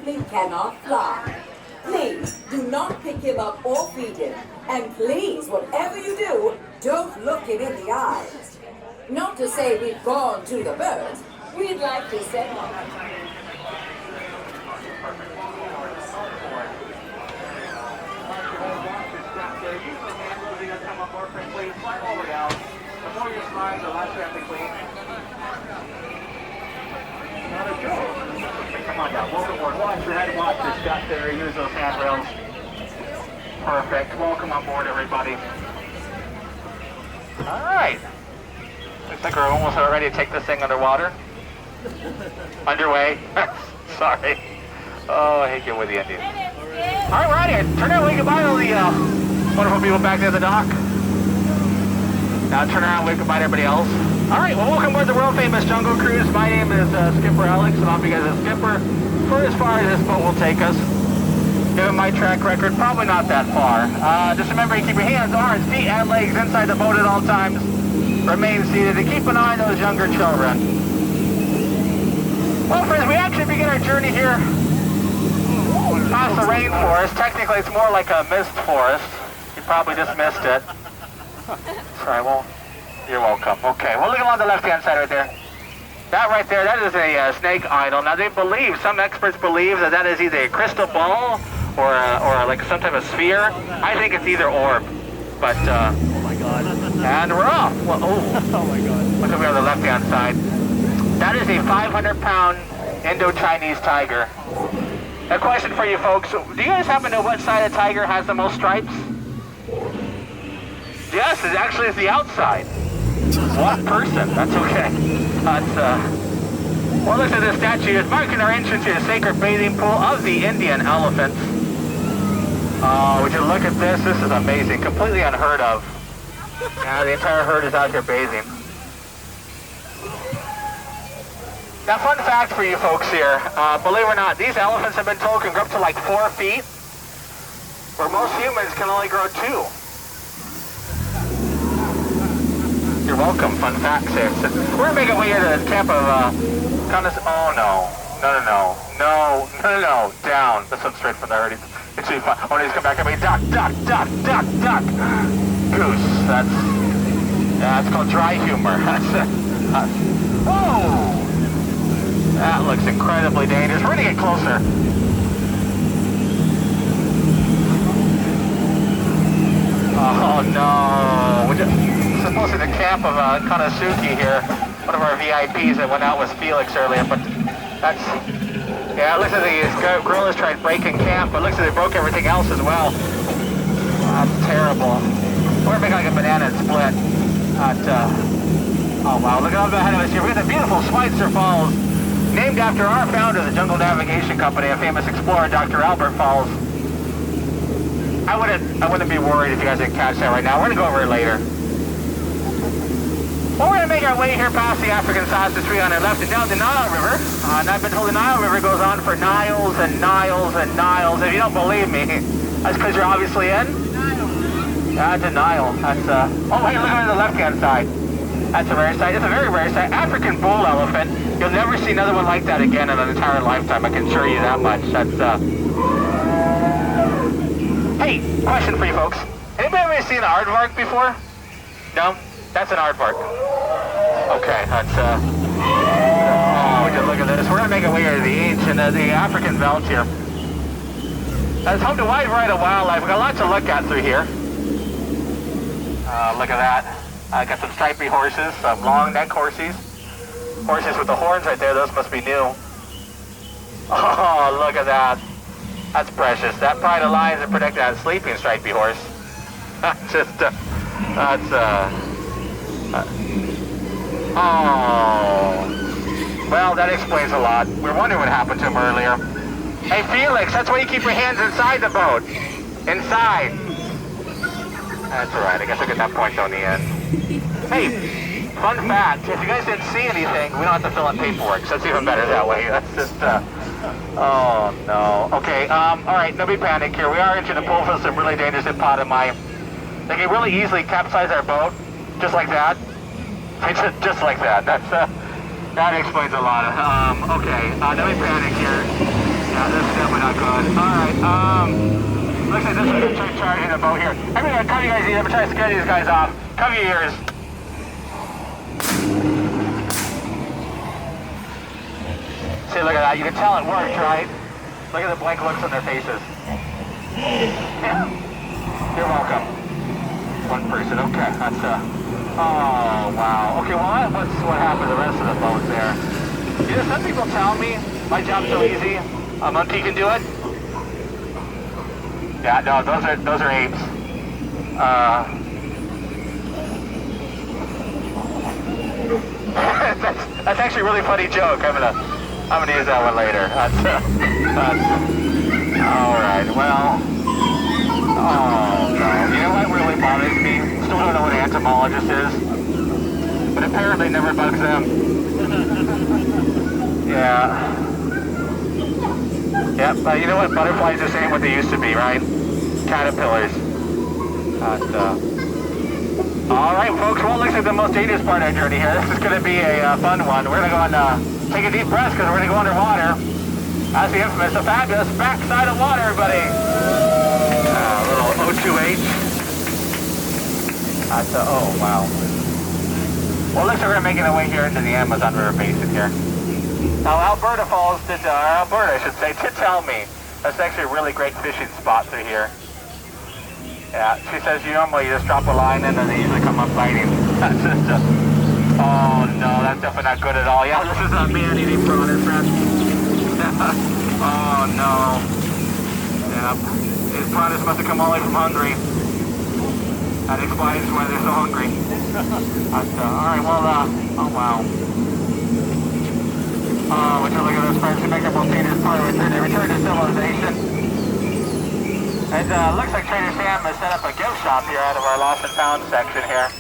simply cannot fly. Please do not pick him up or feed him. And please, whatever you do, don't look him in the eyes. Not to say we've gone to the birds. We'd like to send one. Before you slide, the last have to clean. Not a joke. Come on now, welcome aboard. Watch your head, watch the step there, use those handrails. Perfect. Welcome on board, everybody. Alright. Looks like we're almost ready to take this thing underwater. Underway. Sorry. Oh, I hate getting with the Indians. Alright, we're out here. Turn around, wave goodbye to the wonderful people back there at the dock. Now turn around, wave goodbye to everybody else. Alright, well, welcome aboard the world famous Jungle Cruise. My name is Skipper Alex, and I'll be you guys a skipper for as far as this boat will take us. Given my track record, probably not that far. Just remember to keep your hands, arms, feet, and legs inside the boat at all times. Remain seated and keep an eye on those younger children. Well, friends, we actually begin our journey here past the rainforest. Technically, it's more like a mist forest. You probably just missed it. Sorry, well, you're welcome. Okay, well, look along the left-hand side right there. That right there, that is a snake idol. Now, they believe, some experts believe that is either a crystal ball or like some type of sphere. I think it's either orb. But, oh my God. And we're off. Well, oh my God. Look over on the left-hand side. That is a 500-pound Indo-Chinese tiger. A question for you folks. Do you guys happen to know what side of the tiger has the most stripes? Yes, it actually is the outside. One person, that's okay. Well, look at this statue. It's marking our entrance to the sacred bathing pool of the Indian elephants. Oh, would you look at this? This is amazing. Completely unheard of. Yeah, the entire herd is out here bathing. Now, fun fact for you folks here. Believe it or not, these elephants have been told can grow up to like 4 feet, where most humans can only grow 2. You're welcome, fun facts here. So we're gonna make our way here to the camp of, oh no. No, down. This one's straight from the herd. It should be fun. Oh, he's come back at me. Duck. Goose. That's called dry humor. Whoa! That looks incredibly dangerous. We're gonna get closer. Oh no. We're supposed to be the camp of Konosuke here. One of our VIPs that went out with Felix earlier, but that's... Yeah, it looks like these gorillas tried breaking camp, but it looks like they broke everything else as well. That's terrible. We're gonna make like a banana and split. Oh wow, look at ahead of us here. We got the beautiful Schweitzer Falls, named after our founder, the Jungle Navigation Company, a famous explorer, Dr. Albert Falls. I wouldn't be worried if you guys didn't catch that right now. We're gonna go over it later. Well, we're going to make our way here past the African sausage tree on our left and down the Nile River. And I've been told the Nile River goes on for Niles and Niles and Niles. If you don't believe me, that's because you're obviously in? Denial. Denial. That's, oh, wait, look at the left-hand side. That's a rare sight. It's a very rare sight. African bull elephant. You'll never see another one like that again in an entire lifetime. I can assure you that much. That's, Hey, question for you folks. Anybody ever seen an aardvark before? No? That's an aardvark. Okay, that's, oh, just look at this. We're going to make our way to the ancient, the African veldt here. It's home to a wide variety of wildlife. We've got lots to look at through here. Look at that. Got some stripy horses, some long neck horses. Horses with the horns right there, those must be new. Oh, look at that. That's precious. That pride of lions are protected that sleeping stripy horse. Just, oh. Well, that explains a lot. We were wondering what happened to him earlier. Hey, Felix, that's why you keep your hands inside the boat. Inside. That's alright. I guess I'll get that point on the end. Hey, fun fact. If you guys didn't see anything, we don't have to fill in paperwork, so it's even better that way. That's just, oh, no. Okay, alright, nobody panic here. We are into the pool for some really dangerous hippopotami. They can really easily capsize our boat, just like that. Just like that. That's, that explains a lot. Okay, nobody panic here. Yeah, this is definitely not good. Alright, looks like this is a trick chart in a boat here. I'm gonna cover you guys' ears. I'm gonna try to scare these guys off. Cover your ears. See, look at that. You can tell it worked, right? Look at the blank looks on their faces. Yeah. You're welcome. One person. Okay, that's oh, wow. Okay, well, what happened to the rest of the boat there? You know, some people tell me my job's so easy, a monkey can do it. Yeah, no, those are apes. That's actually a really funny joke. I'm gonna use that one later. That's all right. Well, oh no. You know what really bothers me? Still don't know what an entomologist is, but apparently never bugs them. Yeah. Yep. But you know what? Butterflies are saying what they used to be, right? Caterpillars. All right, folks. Well, looks like the most dangerous part of our journey here. This is going to be a fun one. We're going to go and take a deep breath because we're going to go underwater. That's the infamous, the fabulous backside of water, everybody. Little O2H. Oh, wow. Well, looks like we're making our way here into the Amazon River Basin here. Now, Alberta I should say, did tell me that's actually a really great fishing spot through here. Yeah, she says you normally just drop a line in and they usually come up biting. That's just oh no, that's definitely not good at all. Yeah, this is a man-eating prawn, friend. Oh no. Yep. These prawns must have come all the way from Hungary. That explains why they're so hungry. Alright, well, oh wow. Oh, would you look at those friends who make up most dangerous part of return? They return to civilization. It looks like Trader Sam has set up a gift shop here out of our lost and found section here.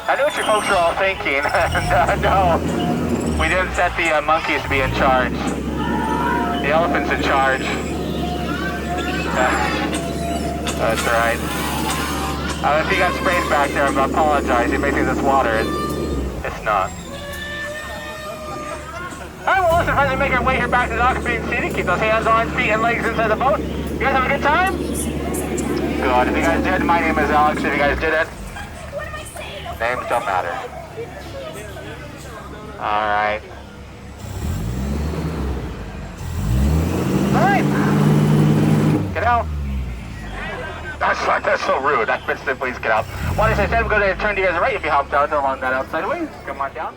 I know what you folks are all thinking, and no, we didn't set the monkeys to be in charge. The elephant's in charge. That's right. If you got sprayed back there, I apologize. You may think this water is. It's not. Alright, well listen, friends, we make our way here back to the dock being seated. Keep those hands on, feet, and legs inside the boat. You guys have a good time? Good. If you guys did, my name is Alex. If you guys didn't, names don't matter. Alright. Alright. Get out. That's so rude. That meant to please get out. Well, as I said, we're going to turn to you guys right if you hopped down along that outside way. Come on down.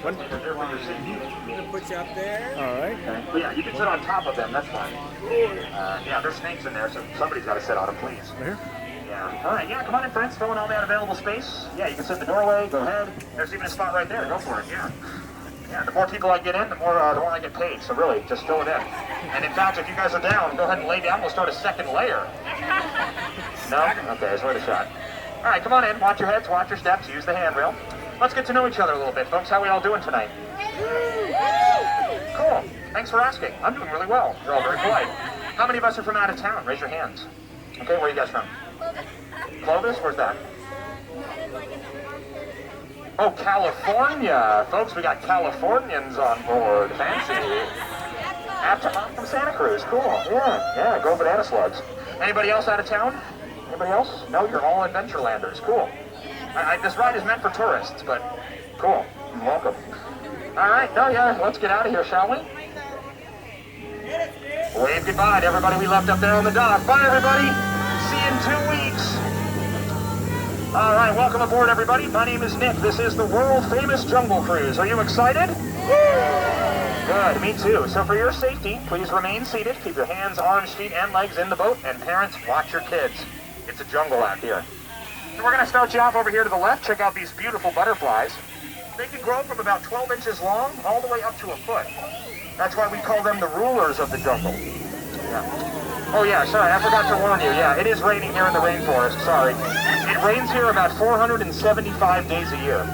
I'm gonna put you up there. All right. Okay. Well, yeah, you can sit on top of them. That's fine. Yeah, there's snakes in there, so somebody's got to sit on them, please. Here. Yeah. All right. Yeah, come on in, friends. Fill in all that available space. Yeah, you can sit in the doorway. Go ahead. There's even a spot right there. Go for it. Yeah. Yeah. The more people I get in, the more I get paid. So really, just fill it in. And in fact, if you guys are down, go ahead and lay down. We'll start a second layer. No? Okay. It's worth a shot. All right. Come on in. Watch your heads. Watch your steps. Use the handrail. Let's get to know each other a little bit, folks. How are we all doing tonight? Cool. Thanks for asking. I'm doing really well. You're all very polite. How many of us are from out of town? Raise your hands. Okay, where are you guys from? Clovis? Where's that? Oh, California. Folks, we got Californians on board. Fancy. From Santa Cruz. Cool. Yeah, go banana slugs. Anybody else out of town? Anybody else? No, you're all Adventurelanders. Cool. This ride is meant for tourists, but cool. Welcome. All right, let's get out of here, shall we? Wave goodbye to everybody we left up there on the dock. Bye, everybody. See you in 2 weeks. All right, welcome aboard, everybody. My name is Nick. This is the world-famous Jungle Cruise. Are you excited? Good, me too. So for your safety, please remain seated. Keep your hands, arms, feet, and legs in the boat. And parents, watch your kids. It's a jungle out here. So we're going to start you off over here to the left. Check out these beautiful butterflies. They can grow from about 12 inches long all the way up to a foot. That's why we call them the rulers of the jungle. Yeah. Oh yeah, sorry, I forgot to warn you. Yeah, it is raining here in the rainforest, sorry. It rains here about 475 days a year.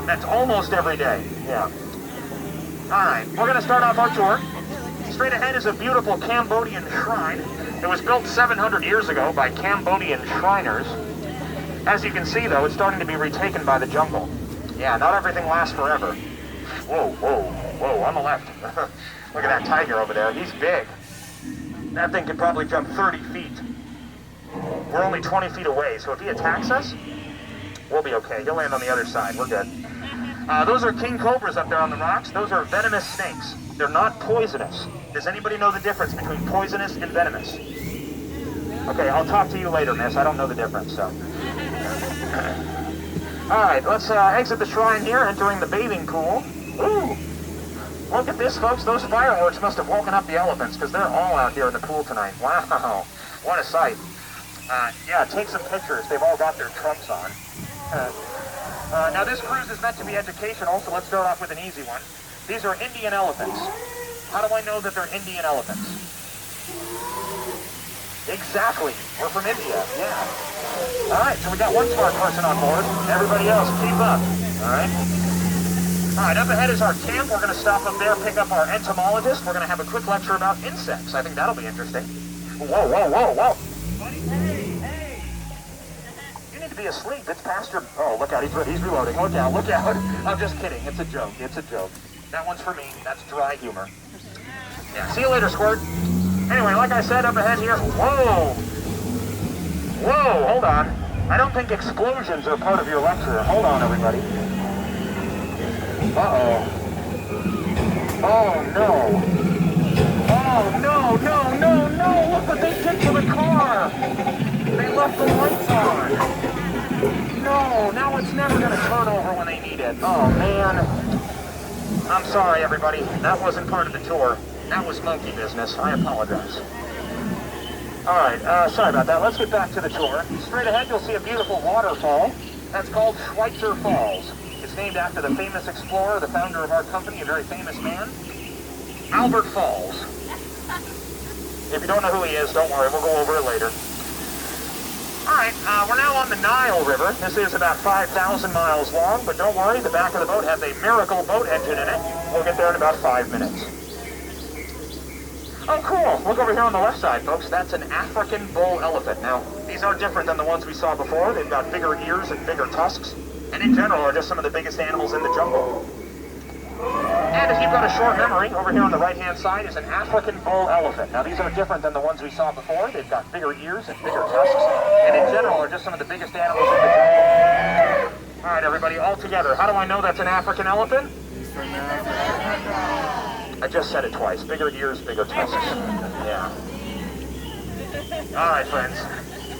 That's almost every day, yeah. Alright, we're going to start off our tour. Straight ahead is a beautiful Cambodian shrine. It was built 700 years ago by Cambodian Shriners. As you can see, though, it's starting to be retaken by the jungle. Yeah, not everything lasts forever. Whoa, on the left. Look at that tiger over there. He's big. That thing could probably jump 30 feet. We're only 20 feet away, so if he attacks us, we'll be okay. He'll land on the other side. We're good. Those are king cobras up there on the rocks. Those are venomous snakes. They're not poisonous. Does anybody know the difference between poisonous and venomous? Okay, I'll talk to you later, miss. I don't know the difference, so. Alright, let's exit the shrine here, entering the bathing pool. Ooh! Look at this, folks. Those fireworks must have woken up the elephants, because they're all out here in the pool tonight. Wow, what a sight. Yeah, take some pictures. They've all got their trunks on. Now, this cruise is meant to be educational, so let's start off with an easy one. These are Indian elephants. How do I know that they're Indian elephants? Exactly. We're from India, yeah. All right, so we got one smart person on board. Everybody else, keep up. All right? All right, up ahead is our camp. We're going to stop up there, pick up our entomologist. We're going to have a quick lecture about insects. I think that'll be interesting. Whoa. Buddy, hey. You need to be asleep. It's past your... Oh, look out. He's reloading. Look out. I'm just kidding. It's a joke. That one's for me. That's dry humor. Yeah, see you later, Squirt. Anyway, like I said, up ahead here... Whoa, hold on. I don't think explosions are part of your lecture. Hold on, everybody. Uh-oh. Oh, no. Look what they did to the car. They left the lights on. No, now it's never going to turn over when they need it. Oh, man. I'm sorry, everybody. That wasn't part of the tour. That was monkey business. I apologize. Alright, sorry about that. Let's get back to the tour. Straight ahead, you'll see a beautiful waterfall. That's called Schweitzer Falls. It's named after the famous explorer, the founder of our company, a very famous man, Albert Falls. If you don't know who he is, don't worry. We'll go over it later. Alright, we're now on the Nile River. This is about 5,000 miles long, but don't worry, the back of the boat has a miracle boat engine in it. We'll get there in about 5 minutes. Oh, cool. Look over here on the left side, folks. That's an African bull elephant. Now, these are different than the ones we saw before. They've got bigger ears and bigger tusks, and in general are just some of the biggest animals in the jungle. And if you've got a short memory, over here on the right-hand side is an African bull elephant. Now, these are different than the ones we saw before. They've got bigger ears and bigger tusks, and in general are just some of the biggest animals in the jungle. All right, everybody, all together. How do I know that's an African elephant? I just said it twice. Bigger ears, bigger tusks. Yeah. All right, friends.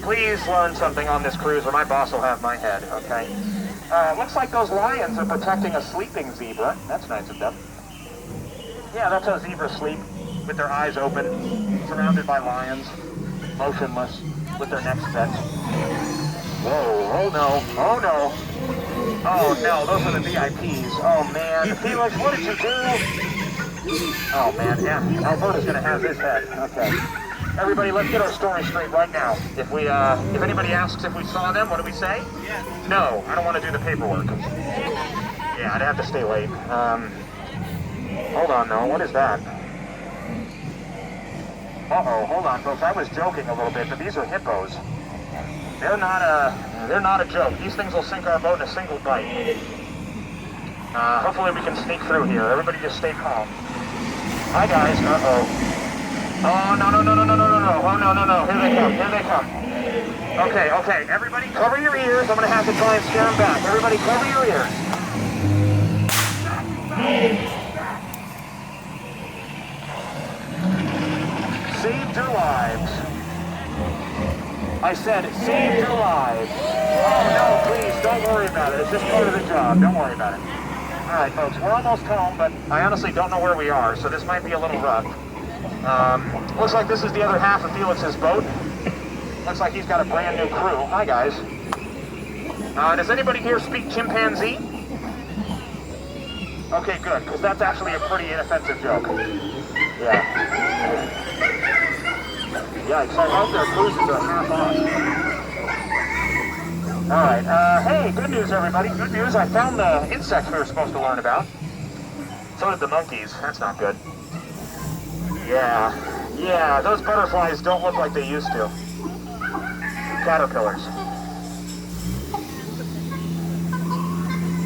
Please learn something on this cruise or my boss will have my head, okay? Looks like those lions are protecting a sleeping zebra. That's nice of them. Yeah, that's how zebras sleep, with their eyes open, surrounded by lions, motionless, with their necks bent. Whoa, oh no. Oh no, those are the VIPs. Oh man. Felix, what did you do? Oh man, yeah, Alberta's gonna have his head. Okay. Everybody, let's get our story straight right now. If anybody asks if we saw them, what do we say? Yes. No, I don't want to do the paperwork. Yeah, I'd have to stay late. Hold on, no, what is that? Uh-oh, hold on, folks. I was joking a little bit, but these are hippos. They're not a joke. These things will sink our boat in a single bite. Hopefully we can sneak through here. Everybody just stay calm. Hi guys. Uh-oh. Oh, no. Oh, no. Here they come. Okay. Everybody cover your ears. I'm going to have to try and scare them back. Everybody cover your ears. Saved your lives. I said, saved your lives. Oh, no, please, don't worry about it. It's just part of the job. Don't worry about it. All right, folks, we're almost home, but I honestly don't know where we are, so this might be a little rough. Looks like this is the other half of Felix's boat. Looks like he's got a brand new crew. Hi, guys. Does anybody here speak chimpanzee? Okay, good, because that's actually a pretty inoffensive joke. Yeah. Yikes, I hope their cruises are half off. Alright, hey, good news everybody, good news. I found the insects we were supposed to learn about. So did the monkeys, that's not good. Yeah, those butterflies don't look like they used to. Caterpillars.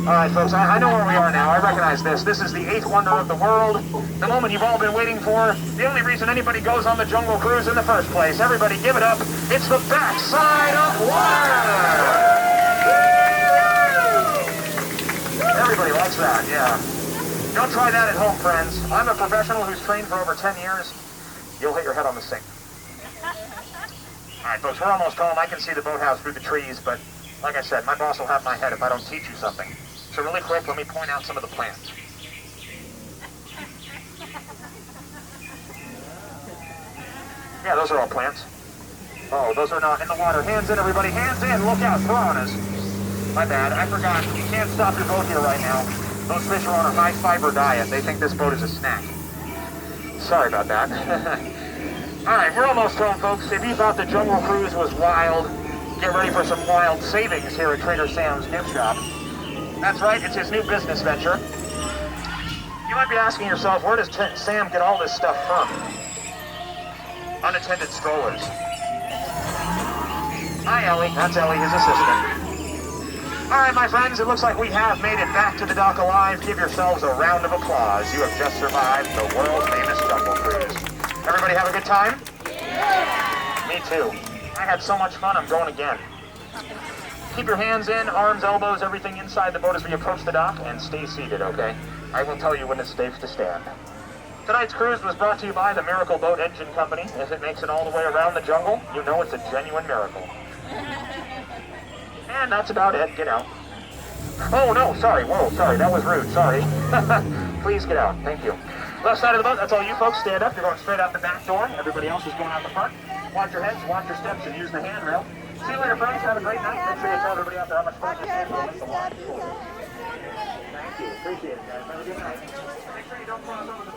Alright folks, I know where we are now. I recognize this. This is the 8th wonder of the world. The moment you've all been waiting for. The only reason anybody goes on the Jungle Cruise in the first place. Everybody give it up. It's the backside of water! Everybody likes that, yeah. Don't try that at home, friends. I'm a professional who's trained for over 10 years. You'll hit your head on the sink. Alright folks, we're almost home. I can see the boathouse through the trees, but like I said, my boss will have my head if I don't teach you something. So really quick, let me point out some of the plants. Yeah, those are all plants. Oh, those are not in the water. Hands in, everybody. Hands in. Look out. Throw on us. My bad. I forgot. You can't stop your boat here right now. Those fish are on a high-fiber diet. They think this boat is a snack. Sorry about that. All right, we're almost home, folks. If you thought the Jungle Cruise was wild, get ready for some wild savings here at Trader Sam's gift shop. That's right, it's his new business venture. You might be asking yourself, where does Sam get all this stuff from? Unattended strollers. Hi, Ellie. That's Ellie, his assistant. All right, my friends, it looks like we have made it back to the dock alive. Give yourselves a round of applause. You have just survived the world famous Jungle Cruise. Everybody have a good time? Yeah. Me too. I had so much fun, I'm going again. Keep your hands in, arms, elbows, everything inside the boat as we approach the dock, and stay seated, okay? I will tell you when it's safe to stand. Tonight's cruise was brought to you by the Miracle Boat Engine Company. If it makes it all the way around the jungle, you know it's a genuine miracle. And that's about it. Get out. Oh, no, sorry. Whoa, sorry. That was rude. Sorry. Please get out. Thank you. Left side of the boat, that's all you folks. Stand up. You're going straight out the back door. Everybody else is going out the front. Watch your heads, watch your steps, and use the handrail. See you later, friends. Have a great night. Make sure you tell everybody out there how much fun this is. Thank you. Appreciate it, guys. Have a good night. Make sure you don't cross over the